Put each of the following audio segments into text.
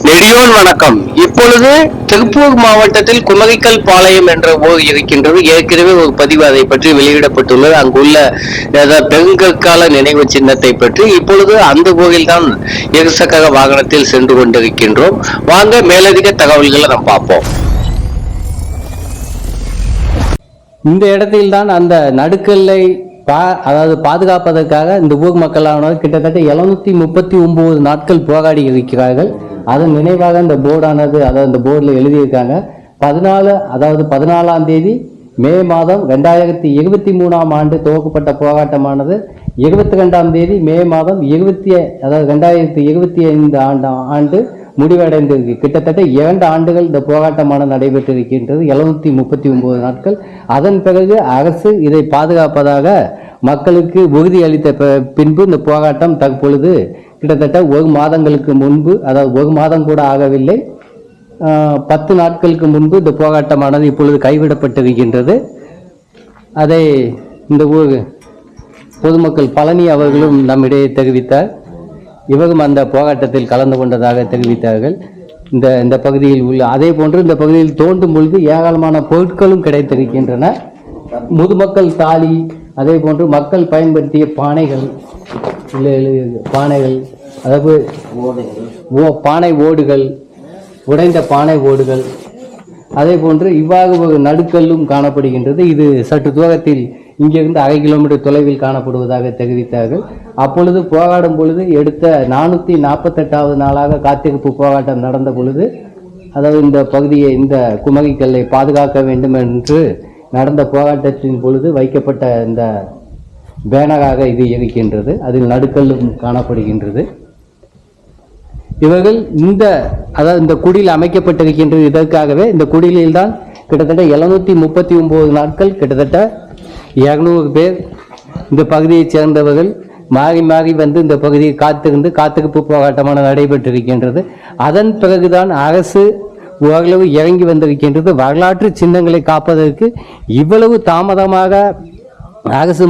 நெடியோன் வணக்கம். இப்பொழுது திருப்பூர் மாவட்டத்தில் குமரிக்கல் பாளையம் என்ற ஊர் இருக்கின்றது. ஏற்கனவே ஒரு பதிவு அதை பற்றி வெளியிடப்பட்டுள்ளது. அங்குள்ள பெருங்கற்கால நினைவு சின்னத்தை பற்றி. இப்பொழுது அந்த ஊரில் தான் இருசக்கர வாகனத்தில் சென்று கொண்டிருக்கின்றோம். வாங்க மேலதிக தகவல்களை நாம் பார்ப்போம். இந்த இடத்தில் தான் அந்த நடுக்கல்லை அதாவது பாதுகாப்பதற்காக இந்த ஊர் மக்களானவர் கிட்டத்தட்ட 739 நாட்கள் போராடி இருக்கிறார்கள். அதன் நினைவாக இந்த போர்டானது, அதாவது இந்த போர்டில் எழுதியிருக்காங்க 14ஆம் தேதி மே மாதம் 2023ஆம் ஆண்டு துவக்கப்பட்ட போராட்டமானது 22ஆம் தேதி மே மாதம் 2025 ஆண்டு முடிவடைந்திருக்கு. கிட்டத்தட்ட 2 ஆண்டுகள் இந்த போராட்டமானது நடைபெற்றிருக்கின்றது. 739 நாட்கள். அதன் பிறகு அரசு இதை பாதுகாப்பதாக மக்களுக்கு உறுதி அளித்த பின்பு இந்த போராட்டம் தற்பொழுது கிட்டத்தட்ட 1 மாதங்களுக்கு முன்பு, அதாவது 1 மாதம் கூட ஆகவில்லை, 10 நாட்களுக்கு முன்பு இந்த போராட்டமானது இப்பொழுது கைவிடப்பட்டிருக்கின்றது. அதை இந்த ஊர் பொதுமக்கள் பழனி அவர்களும் நம்மிடையே தெரிவித்தார். இவரும் அந்த போராட்டத்தில் கலந்து கொண்டதாக தெரிவித்தார்கள். இந்த பகுதியில் உள்ள அதே போன்று இந்த பகுதியில் தோண்டும் பொழுது ஏராளமான பொருட்களும் கிடைத்திருக்கின்றன. முதுமக்கள் தாலி, அதே போன்று மக்கள் பயன்படுத்திய பானைகள், அதாவது பானை ஓடுகள், உடைந்த பானை ஓடுகள், அதே போன்று இவ்வாறு ஒரு நடுக்கல்லும் காணப்படுகின்றது. இது சற்று தூரத்தில் இங்கிருந்து 1/2 கிலோமீட்டர் தொலைவில் காணப்படுவதாக தெரிவித்தார்கள். அப்பொழுது போராடும் பொழுது எடுத்த 448வது நாளாக காத்திருப்பு போராட்டம் நடந்த பொழுது, அதாவது இந்த பகுதியை, இந்த குமரிக்கல்லை பாதுகாக்க வேண்டும் என்று நடந்த போராட்டத்தின் பொழுது வைக்கப்பட்ட இந்த பேனராக இது இருக்கின்றது. அதில் நடுக்கல்லும் காணப்படுகின்றது. இவர்கள் இந்த குடியில் அமைக்கப்பட்டிருக்கின்றது. இதற்காகவே இந்த குடிலில் தான் கிட்டத்தட்ட 739 நாட்கள், கிட்டத்தட்ட 200 பேர் இந்த பகுதியைச் சேர்ந்தவர்கள் மாறி மாறி வந்து இந்த பகுதியை காத்திருப்பு போராட்டமான நடைபெற்றிருக்கின்றது. அதன் பிறகுதான் அரசு ஓரளவு இறங்கி வந்திருக்கின்றது. வரலாற்று சின்னங்களை காப்பதற்கு இவ்வளவு தாமதமாக அரசு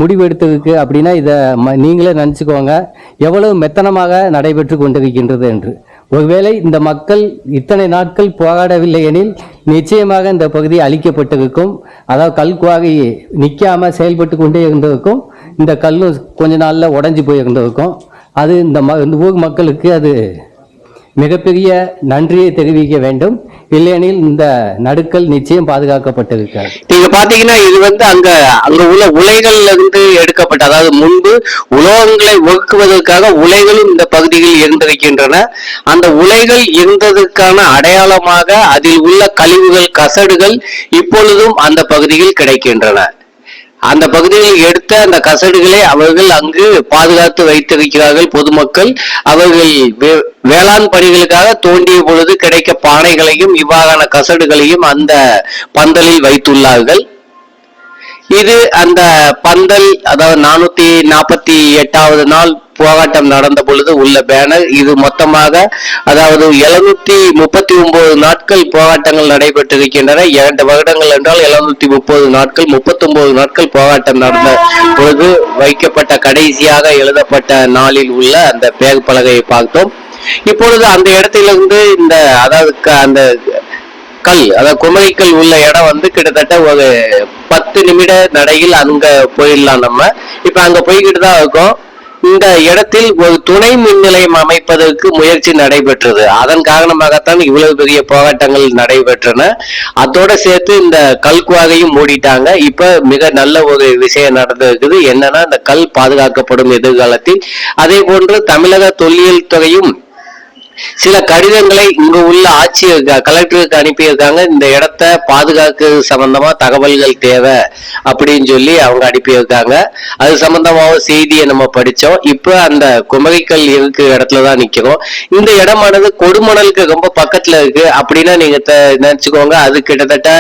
முடிவெடுத்திருக்கு அப்படின்னா இதை நீங்களே நினச்சிக்கோங்க, எவ்வளவு மெத்தனமாக நடைபெற்று கொண்டிருக்கின்றது என்று. ஒருவேளை இந்த மக்கள் இத்தனை நாட்கள் போராடவில்லை எனில் நிச்சயமாக இந்த பகுதி அழிக்கப்பட்டிருக்கும். அதாவது கல்குவாரி நிற்காம செயல்பட்டு கொண்டே இருந்திருக்கும். இந்த கல்லும் கொஞ்ச நாளில் உடஞ்சி போயிருந்திருக்கும். அது இந்த ஊர் மக்களுக்கு அது மிகப்பெரிய நன்றியை தெரிவிக்க வேண்டும். இல்லையெனில் இந்த நடுக்கல் நிச்சயம் பாதுகாக்கப்பட்டிருக்காது. நீங்க பாத்தீங்கன்னா இது அங்க உள்ள உலைகள்ல இருந்து எடுக்கப்பட்ட, அதாவது முன்பு உலோகங்களை ஒதுக்குவதற்காக உலைகளும் இந்த பகுதியில் இருந்திருக்கின்றன. அந்த உலைகள் இருந்ததற்கான அடையாளமாக அதில் உள்ள கழிவுகள், கசடுகள் இப்பொழுதும் அந்த பகுதியில் கிடைக்கின்றன. அந்த பகுதியில் எடுத்த அந்த கசடுகளை அவர்கள் அங்கு பாதுகாத்து வைத்திருக்கிறார்கள். பொதுமக்கள் அவர்கள் வேளாண் பணிகளுக்காக தோண்டிய பொழுது கிடைக்க பானைகளையும் இவ்வாறான கசடுகளையும் அந்த பந்தலில் வைத்துள்ளார்கள். இது அந்த பந்தல், அதாவது 448வது நாள் போராட்டம் நடந்த பொழுது உள்ள பேனர். இது மொத்தமாக, அதாவது 739 நாட்கள் போராட்டங்கள் நடைபெற்றிருக்கின்றன. 2 வருடங்கள் என்றால் 730 நாட்கள், 39 நாட்கள் போராட்டம் நடந்த பொழுது வைக்கப்பட்ட கடைசியாக எழுதப்பட்ட நாளில் உள்ள அந்த பேர் பலகையை பார்த்தோம். இப்பொழுது அந்த இடத்திலிருந்து அந்த கல், அதாவது குமரிக்கல் உள்ள இடம் கிட்டத்தட்ட ஒரு 10 நிமிட நடையில் அங்க போயிடலாம். நம்ம இப்ப அங்க போய்கிட்டு தான் இருக்கோம். இந்த இடத்தில் ஒரு துணை மின் நிலையம் அமைப்பதற்கு முயற்சி நடைபெற்றது. அதன் காரணமாகத்தான் இவ்வளவு பெரிய போராட்டங்கள் நடைபெற்றன. அதோட சேர்த்து இந்த கல்குவாகையும் மூடிட்டாங்க. இப்ப மிக நல்ல ஒரு விஷயம் நடந்திருக்குது. என்னன்னா, இந்த கல் பாதுகாக்கப்படும் எதிர்காலத்தில். அதே போன்று தமிழக தொல்லியல் துறையும் சில கடிதங்களை இங்கு உள்ள கலெக்டருக்கு அனுப்பியிருக்காங்க. இந்த இடத்த பாதுகாக்க சம்பந்தமா தகவல்கள் தேவை அப்படின்னு சொல்லி அவங்க அனுப்பியிருக்காங்க. அது சம்பந்தமாக செய்தியை நம்ம படிச்சோம். இப்ப அந்த குமரிக்கல் இருக்கிற இடத்துலதான் நிக்கிறோம். இந்த இடமானது கொடுமணலுக்கு ரொம்ப பக்கத்துல இருக்கு அப்படின்னா நீங்க நினைச்சுக்கோங்க. அது கிட்டத்தட்ட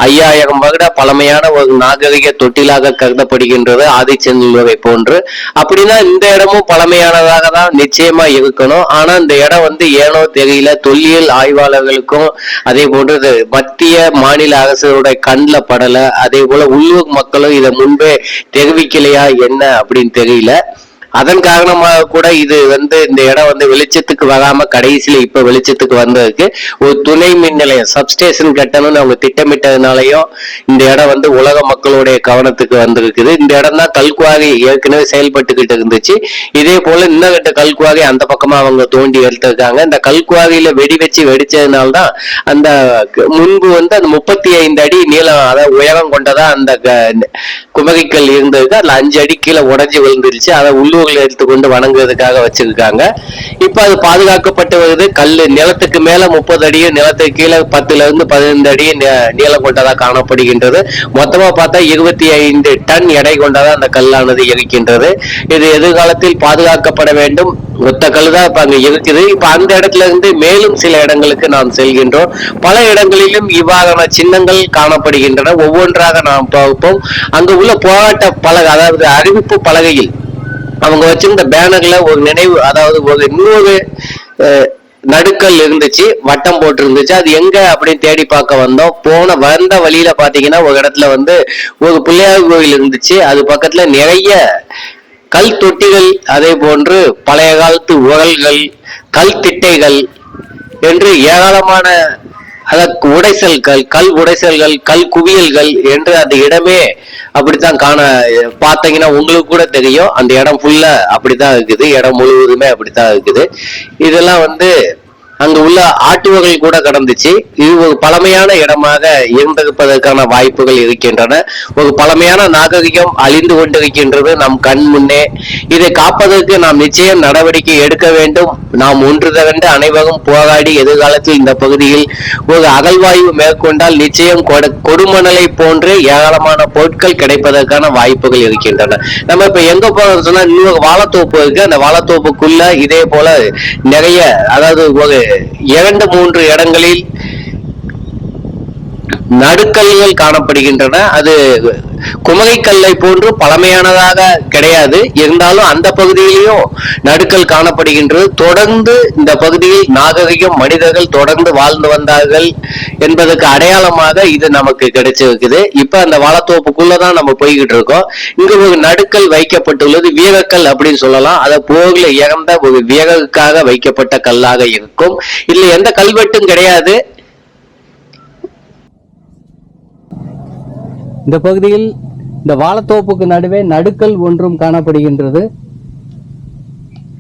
5000 வருட பழமையான ஒரு நாகரிக தொட்டிலாக கருதப்படுகின்றது, ஆதிச்சநல்லூரை போன்று. அப்படின்னா இந்த இடமும் பழமையானதாக தான் நிச்சயமா இருக்கணும். ஆனா இந்த இடம் ஏனோ தெரியல, தொல்லியல் ஆய்வாளர்களுக்கும் அதே போன்று மத்திய மாநில அரசுடைய கண்ணில் படல. அதே போல உள்ளூர் மக்களும் இதை முன்பே தெரிவிக்கலையா என்ன அப்படின்னு தெரியல. அதன் காரணமாக கூட இது இந்த இடம் வெளிச்சத்துக்கு வராம கடைசியில இப்ப வெளிச்சத்துக்கு வந்ததுக்கு ஒரு துணை மின் நிலையம் சப்ஸ்டேஷன் கட்டணும்னு அவங்க திட்டமிட்டதுனாலையும் இந்த இடம் உலக மக்களுடைய கவனத்துக்கு வந்திருக்குது. இந்த இடம் தான் கல்குவாரி ஏற்கனவே செயல்பட்டுக்கிட்டு இருந்துச்சு. இதே போல இன்னும் 2 கல்குவாரி அந்த பக்கமா அவங்க தோண்டி எடுத்திருக்காங்க. இந்த கல்குவாரியில வெடி வச்சு வெடிச்சதுனால்தான் அந்த முன்பு அந்த 35 அடி நீளம் அதாவது உயரம் கொண்டதா அந்த குமரிக்கல் இருந்ததுக்கு அதுல 5 அடி கீழே உடஞ்சி விழுந்துருச்சு. அதை உள்ளூர்ல எடுத்துக்கொண்டு வணங்குறதுக்காக வச்சிருக்காங்க. இப்ப அது பாதுகாக்கப்பட்டு வருது. கல்லு நிலத்துக்கு மேல 30 அடியும் நிலத்துக்கு கீழே 10ல இருந்து 15 அடியும் நீளம் கொண்டதா காணப்படுகின்றது. மொத்தமா பார்த்தா 25 டன் எடை கொண்டதா அந்த கல்லானது இருக்கின்றது. இது எதிர்காலத்தில் பாதுகாக்கப்பட வேண்டும். ஒத்த கல் தான் இப்ப அங்க இருக்குது. இப்ப அந்த இடத்துல இருந்து மேலும் சில இடங்களுக்கு நாம் செல்கின்றோம். பல இடங்களிலும் இவ்வாறான சின்னங்கள் காணப்படுகின்றன. ஒவ்வொன்றாக நாம் பார்ப்போம். அங்க உள்ள போராட்ட பலகை அதாவது அறிவிப்பு பலகையில் அவங்க வச்சிருந்த பேனர்ல ஒரு நினைவு அதாவது ஒரு இன்னொரு நடுக்கல் இருந்துச்சு, வட்டம் போட்டு இருந்துச்சு. அது எங்க அப்படின்னு தேடி பார்க்க வந்தோம். வந்த வழியில பாத்தீங்கன்னா ஒரு இடத்துல ஒரு பிள்ளையார் கோயில் இருந்துச்சு. அது பக்கத்துல நிறைய கல் தொட்டிகள், அதே போன்று பழைய காலத்து உரல்கள், கல் திட்டைகள் என்று ஏராளமான உடைசல்கள், கல் உடைசல்கள், கல் குவியல்கள் என்று அந்த இடமே அப்படித்தான் பார்த்தீங்கன்னா உங்களுக்கு கூட தெரியும். அந்த இடம் ஃபுல்லா அப்படித்தான் இருக்குது. இடம் முழுவதுமே அப்படித்தான் இருக்குது. இதெல்லாம் அங்க உள்ள ஆட்டுவர்கள் கூட கடந்துச்சு. இது ஒரு பழமையான இடமாக இருந்திருப்பதற்கான வாய்ப்புகள் இருக்கின்றன. ஒரு பழமையான நாகரிகம் அழிந்து கொண்டிருக்கின்றது நம் கண் முன்னே. இதை காப்பதற்கு நாம் நிச்சயம் நடவடிக்கை எடுக்க வேண்டும். நாம் ஒன்று திரண்டு அனைவரும் போராடி எதிர்காலத்தில் இந்த பகுதியில் ஒரு அகழ்வாய்வு மேற்கொண்டால் நிச்சயம் கொடுமணலை போன்று ஏராளமான பொருட்கள் கிடைப்பதற்கான வாய்ப்புகள் இருக்கின்றன. நம்ம இப்ப எங்க போறோம் சொன்னா இன்னொரு வாழைத்தோப்பு இருக்கு. அந்த வாழைத்தோப்புக்குள்ள இதே போல நிறைய அதாவது ஒரு 2-3 இடங்களில் நடுக்கல்கள் காணப்படுகின்றன. அது குமரிக்கல்லை போன்று பழமையானதாக கிடையாது. இருந்தாலும் அந்த பகுதியிலையும் நடுக்கல் காணப்படுகின்றது. தொடர்ந்து இந்த பகுதியில் நாகரிகம் மனிதர்கள் தொடர்ந்து வாழ்ந்து வந்தார்கள் என்பதற்கு அடையாளமாக இது நமக்கு கிடைச்சிருக்குது. இப்ப அந்த வாழைத்தோப்புக்குள்ளதான் நம்ம போய்கிட்டு இருக்கோம். இங்க ஒரு நடுக்கல் வைக்கப்பட்டுள்ளது. வீரக்கல் அப்படின்னு சொல்லலாம். அதை போர்ல இறந்த ஒரு வீரருக்காக வைக்கப்பட்ட கல்லாக இருக்கும். இதுல எந்த கல்வெட்டும் கிடையாது. இந்த பகுதியில் இந்த வாழைத்தோப்புக்கு நடுவே நடுக்கல் ஒன்றும் காணப்படுகின்றது.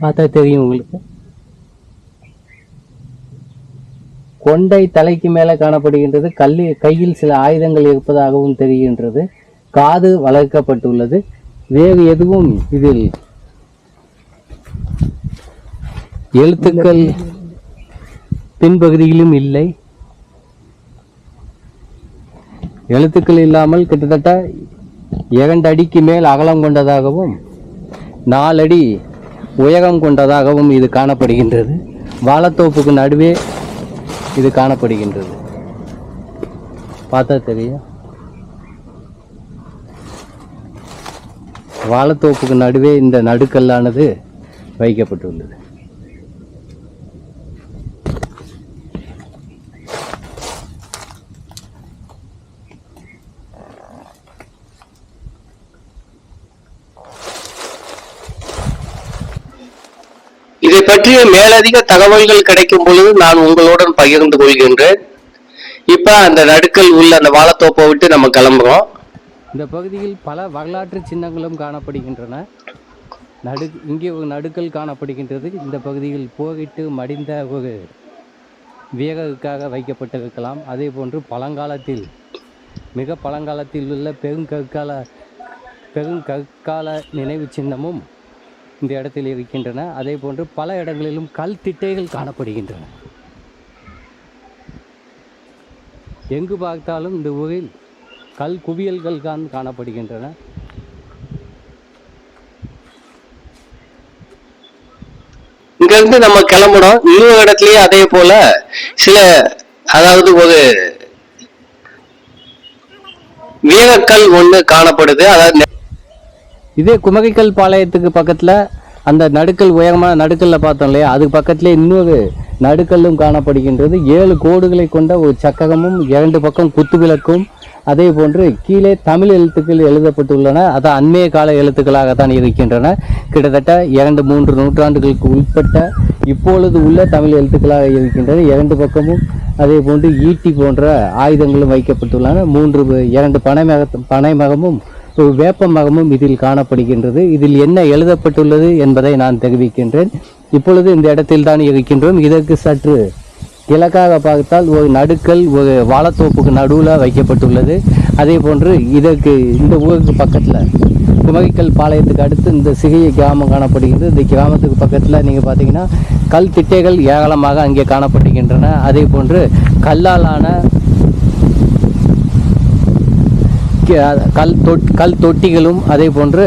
பார்த்தா தெரியும் உங்களுக்கு. கொண்டை தலைக்கு மேல காணப்படுகின்றது. கையில் சில ஆயுதங்கள் இருப்பதாகவும் தெரிகின்றது. காது வளர்க்கப்பட்டுள்ளது. வேறு எதுவும் இதில் எழுத்துக்கள் பின்பகுதியிலும் இல்லை. எழுத்துக்கள் இல்லாமல் கிட்டத்தட்ட 2 அடிக்கு மேல் அகலம் கொண்டதாகவும் 4 அடி உயரம் கொண்டதாகவும் இது காணப்படுகின்றது. வாழைத்தோப்புக்கு நடுவே இது காணப்படுகின்றது. பார்த்தா தெரியும். வாழைத்தோப்புக்கு நடுவே இந்த நடுக்கல்லானது வைக்கப்பட்டுள்ளது. இதை பற்றிய மேலதிக தகவல்கள் கிடைக்கும் பொழுது நான் உங்களுடன் பகிர்ந்து கொள்கின்றேன். இப்ப அந்த நடுக்கல் உள்ள அந்த வாழைத்தோப்பை விட்டு நம்ம கிளம்புறோம். இந்த பகுதியில் பல வரலாற்று சின்னங்களும் காணப்படுகின்றன. இங்கே ஒரு நடுக்கல் காணப்படுகின்றது. இந்த பகுதியில் போரிட்டு மடிந்த ஒரு வீரருக்காக வைக்கப்பட்டிருக்கலாம். அதே போன்று பழங்காலத்தில் மிக பழங்காலத்தில் உள்ள பெருங்கற்கால நினைவு சின்னமும் இந்த இடத்தில் இருக்கின்றன. அதே போன்று பல இடங்களிலும் கல் திட்டைகள் காணப்படுகின்றன. எங்கு பார்த்தாலும் இந்த ஊரில் கல் குவியல்கள் தான் காணப்படுகின்றன. இங்க இருந்து நம்ம கிளம்பணும். இன்னொரு இடத்துலயே அதே போல சில அதாவது ஒரு வீரக்கல் ஒண்ணு காணப்படுது. அதாவது இதே குமரிக்கல் பாளையத்துக்கு பக்கத்துல அந்த நடுக்கல் உயரமான நடுக்கல்ல பார்த்தோம் இல்லையா, அதுக்கு பக்கத்துல இன்னொரு நடுக்கல்லும் காணப்படுகின்றது. 7 கோடுகளை கொண்ட ஒரு சக்கரமும் 2 பக்கம் குத்து விளக்கும் அதே போன்று கீழே தமிழ் எழுத்துக்கள் எழுதப்பட்டுள்ளன. அது அண்மைய கால எழுத்துக்களாகத்தான் இருக்கின்றன. கிட்டத்தட்ட 2-3 நூற்றாண்டுகளுக்கு உட்பட்ட இப்பொழுது உள்ள தமிழ் எழுத்துக்களாக இருக்கின்றன. 2 பக்கமும் அதே போன்று ஈட்டி போன்ற ஆயுதங்களும் வைக்கப்பட்டுள்ளன. 2 பனைமகமும் ஒரு வேப்ப மகமும் இதில் காணப்படுகின்றது. இதில் என்ன எழுதப்பட்டுள்ளது என்பதை நான் தெரிவிக்கின்றேன். இப்பொழுது இந்த இடத்தில் தான் இருக்கின்றோம். இதற்கு சற்று கிழக்காக பார்த்தால் ஒரு நடுக்கல் ஒரு வாழைத்தோப்புக்கு நடுவில் வைக்கப்பட்டுள்ளது. அதே போன்று இதற்கு இந்த ஊருக்கு பக்கத்தில் குமரிக்கல் பாளையத்துக்கு அடுத்து இந்த சிறிய கிராமம் காணப்படுகின்றது. இந்த கிராமத்துக்கு பக்கத்தில் நீங்கள் பார்த்தீங்கன்னா கல் திட்டைகள் ஏராளமாக அங்கே காணப்படுகின்றன. அதே போன்று கல்லாலான கல் தொட்டிகளும் அதே போன்று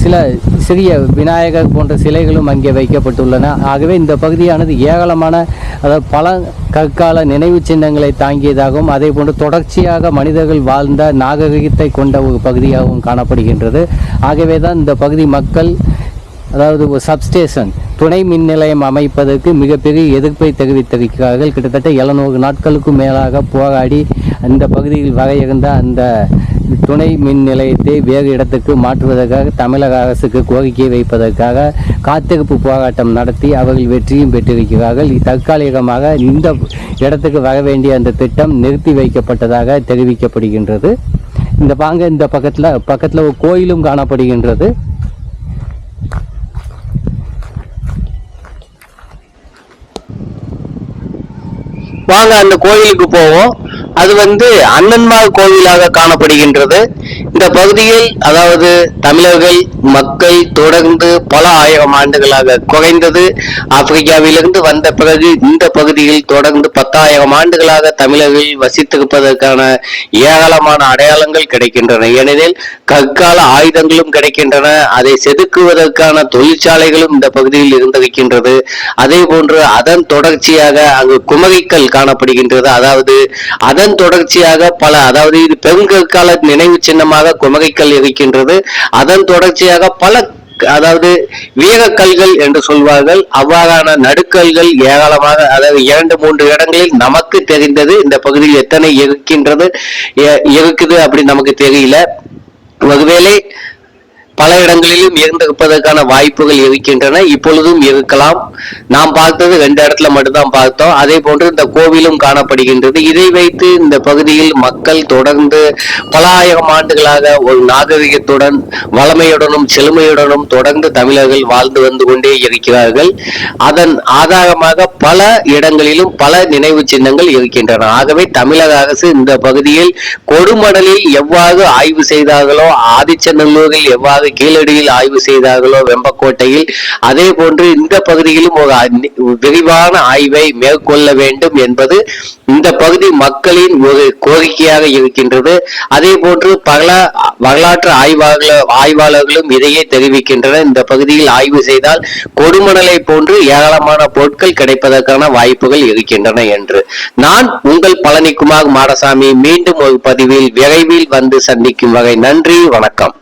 சில சிறிய விநாயகர் போன்ற சிலைகளும் அங்கே வைக்கப்பட்டுள்ளன. ஆகவே இந்த பகுதியானது ஏராளமான அதாவது பல கற்கால நினைவு சின்னங்களை தாங்கியதாகவும் அதே போன்று தொடர்ச்சியாக மனிதர்கள் வாழ்ந்த நாகரிகத்தை கொண்ட ஒரு பகுதியாகவும் காணப்படுகின்றது. ஆகவே தான் இந்த பகுதி மக்கள் அதாவது ஒரு சப்ஸ்டேஷன் துணை மின் நிலையம் அமைப்பதற்கு மிகப்பெரிய எதிர்ப்பை தெரிவித்திருக்கிறார்கள். கிட்டத்தட்ட 700 நாட்களுக்கும் மேலாக போராடி அந்த பகுதியில் வர இருந்த அந்த துணை மின் நிலையத்தை வேறு இடத்துக்கு மாற்றுவதற்காக தமிழக அரசுக்கு கோரிக்கை வைப்பதற்காக காத்திருப்பு போராட்டம் நடத்தி அவர்கள் வெற்றியும் பெற்றிருக்கிறார்கள். தற்காலிகமாக இந்த இடத்துக்கு வர வேண்டிய அந்த திட்டம் நிறுத்தி வைக்கப்பட்டதாக தெரிவிக்கப்படுகின்றது. இந்த பக்கத்தில் ஒரு கோயிலும் காணப்படுகின்றது. வாங்க அந்த கோயிலுக்கு போவோம். அது அண்ணன்மார் கோவிலாக காணப்படுகின்றது. இந்த பகுதியில் அதாவது தமிழர்கள் மக்கள் தொடர்ந்து பல ஆயிரம் ஆண்டுகளாக குறைந்தது ஆப்பிரிக்காவிலிருந்து வந்த பிறகு இந்த பகுதியில் தொடர்ந்து 10,000 ஆண்டுகளாக தமிழர்கள் வசித்திருப்பதற்கான ஏராளமான அடையாளங்கள் கிடைக்கின்றன. ஏனெனில் கற்கால ஆயுதங்களும் கிடைக்கின்றன. அதை செதுக்குவதற்கான தொழிற்சாலைகளும் இந்த பகுதியில் இருந்திருக்கின்றது. அதே போன்று அதன் தொடர்ச்சியாக அங்கு குமரிக்கல் காணப்படுகின்றது. அதாவது அதன் தொடர்ச்சியாக அதாவது இது பெருங்கற்கால நினைவு சின்னமாக குமரிக்கல் இருக்கின்றது. அதன் தொடர்ச்சியாக பல அதாவது வீரக்கல்கள் என்று சொல்வார்கள். அவ்வாறான நடுக்கல்கள் ஏராளமாக அதாவது 2-3 இடங்களில் நமக்கு தெரிந்தது. இந்த பகுதியில் எத்தனை இருக்குது அப்படின்னு நமக்கு தெரியல. ஒருவேளை பல இடங்களிலும் இருந்திருப்பதற்கான வாய்ப்புகள் இருக்கின்றன. இப்பொழுதும் இருக்கலாம். நாம் பார்த்தது 2 இடத்துல மட்டும்தான் பார்த்தோம். அதே போன்று இந்த கோவிலும் காணப்படுகின்றது. இதை வைத்து இந்த பகுதியில் மக்கள் தொடர்ந்து பல ஆயிரம் ஆண்டுகளாக ஒரு நாகரிகத்துடன் வளமையுடனும் செழுமையுடனும் தொடர்ந்து தமிழர்கள் வாழ்ந்து வந்து கொண்டே இருக்கிறார்கள். அதன் ஆதாரமாக பல இடங்களிலும் பல நினைவு சின்னங்கள் இருக்கின்றன. ஆகவே தமிழக அரசு இந்த பகுதியில் கொடுமணலில் எவ்வாறு ஆய்வு செய்தார்களோ, ஆதிச்சநல்லூரில் எவ்வாறு கீழடியில் ஆய்வு செய்தார்களோ, வெம்பக்கோட்டையில், அதே போன்று இந்த பகுதியிலும் ஒரு விரிவான ஆய்வை மேற்கொள்ள வேண்டும் என்பது இந்த பகுதி மக்களின் ஒரு கோரிக்கையாக இருக்கின்றது. அதே போன்று பல வரலாற்று ஆய்வாளர்களும் இதையே தெரிவிக்கின்றனர். இந்த பகுதியில் ஆய்வு செய்தால் கொடுமணலை போன்று ஏராளமான பொருட்கள் கிடைப்பதற்கான வாய்ப்புகள் இருக்கின்றன என்று. நான் உங்கள் பழனிக்குமார் மாடசாமி மீண்டும் ஒரு பதிவில் விரைவில் வந்து சந்திக்கும் வரை நன்றி, வணக்கம்.